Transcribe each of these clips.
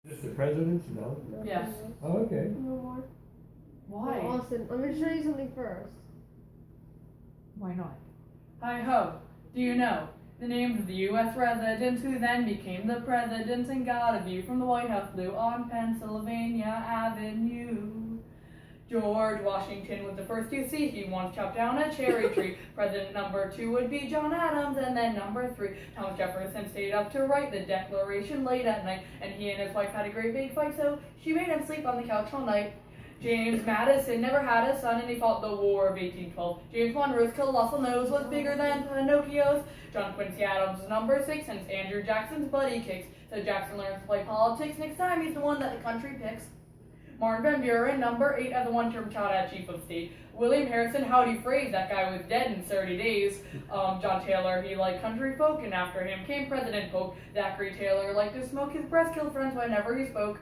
Just the presidents? No? Yes. Oh, okay. No more. Why? Oh, Austin, let me show you something first. Why not? Hi ho, do you know the names of the U.S. residents who then became the presidents and got a view from the White House blue on Pennsylvania Avenue? George Washington was the first you see. He once chopped down a cherry tree. President number 2 would be John Adams, and then number 3, Thomas Jefferson stayed up to write the Declaration late at night, and he and his wife had a great big fight, so she made him sleep on the couch all night. James Madison never had a son, and he fought the War of 1812. James Monroe's colossal nose was bigger than Pinocchio's. John Quincy Adams was number 6, and it's Andrew Jackson's buddy kicks. So Jackson learns to play politics. Next time, he's the one that the country picks. Martin Van Buren, number 8, as a one-term child had chief of state. William Harrison, howdy phrase, that guy was dead in 30 days. John Taylor, he liked country folk, and after him came President Polk. Zachary Taylor liked to smoke, his breath killed friends whenever he spoke.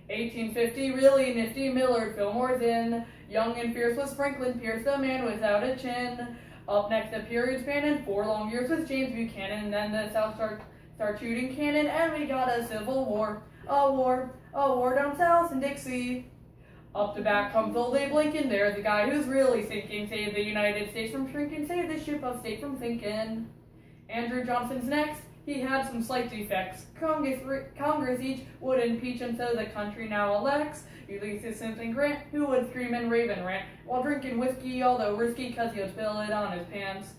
1850, really nifty, Millard Fillmore's in. Young and fierce was Franklin Pierce, the man without a chin. Up next, the period span in 4 long years was James Buchanan, and then the South start shooting cannon, and we got a civil war. A war down south in Dixie. Up the back comes old Abe Lincoln, there's the guy who's really sinking. Save the United States from shrinking, save the ship of state from sinking. Andrew Johnson's next, he had some slight defects. Congress each would impeach him, so the country now elects Ulysses Simpson Grant, who would scream and rave and rant while drinking whiskey, although risky, cause he would spill it on his pants.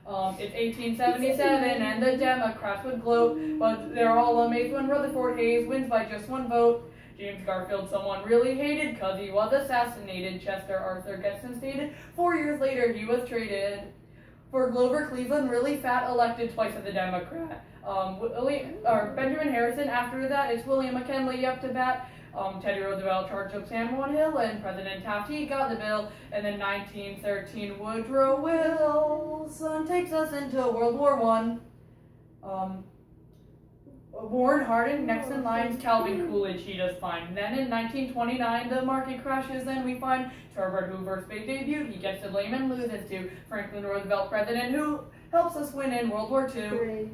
It's 1877 and the Democrats would gloat, but they're all amazed when Rutherford Hayes wins by just 1 vote. James Garfield someone really hated cause he was assassinated. Chester Arthur Getson stated 4 years later he was traded. For Grover Cleveland, really fat, elected twice as a Democrat. Benjamin Harrison, after that it's William McKinley up to bat. Teddy Roosevelt charged up San Juan Hill, and President Taft, he got the bill. And then 1913, Woodrow Wilson takes us into World War I. Warren Harding, next in line, Calvin Coolidge, he does fine. Then in 1929, the market crashes, then we find Herbert Hoover's big debut. He gets to blame and loses to Franklin Roosevelt, president, who helps us win in World War II. 3.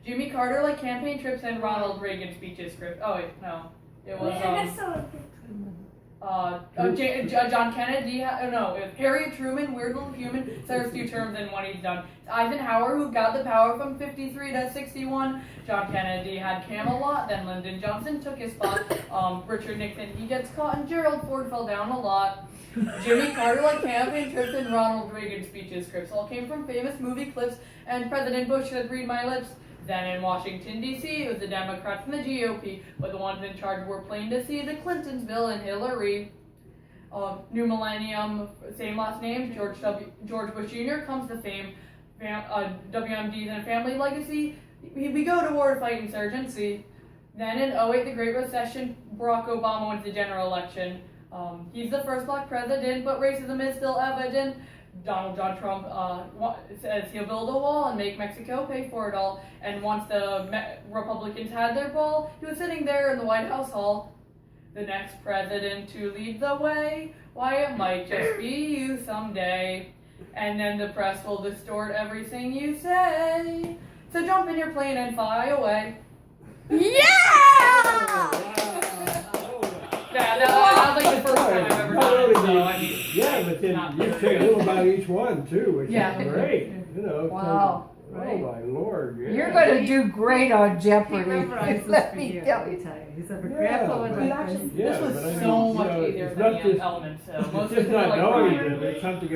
Jimmy Carter, like campaign trips, and Ronald Reagan speeches script. Oh wait, no. It was, John Kennedy, it was Harry Truman, weird little human, serves 2 terms and 1 he's done. It's Eisenhower, who got the power from 53 to 61. John Kennedy had Camelot, then Lyndon Johnson took his spot. Richard Nixon, he gets caught, and Gerald Ford fell down a lot. Jimmy Carter, like campaign trips, and Ronald Reagan speeches scripts all came from famous movie clips, and President Bush said, read my lips. Then in Washington, D.C., it was the Democrats and the GOP, but the ones in charge were plain to see, the Clintons, Bill and Hillary. New millennium, same last names, George Bush Jr. comes to fame, WMDs and family legacy. We go to war to fight insurgency. Then in 2008, the Great Recession, Barack Obama wins the general election. He's the first black president, but racism is still evident. Donald John Trump says he'll build a wall and make Mexico pay for it all. And once the Republicans had their ball, he was sitting there in the White House hall. The next president to lead the way, why it might just be you someday. And then the press will distort everything you say. So jump in your plane and fly away. Yeah! Yeah, that was like the first time I've ever done it, so I mean... Yeah, but then you take a little about each one, too, which is great. You know, Wow. Oh, my Lord. Yeah. You're going to do great on Jeopardy. Memorized this Let for me you, tell let me you. tell you. He said, for Yeah, grandpa and but- like this. This was but I mean, so you much know, easier it's than not the just- elements, so It's most just people not like knowing Brian. it, it's something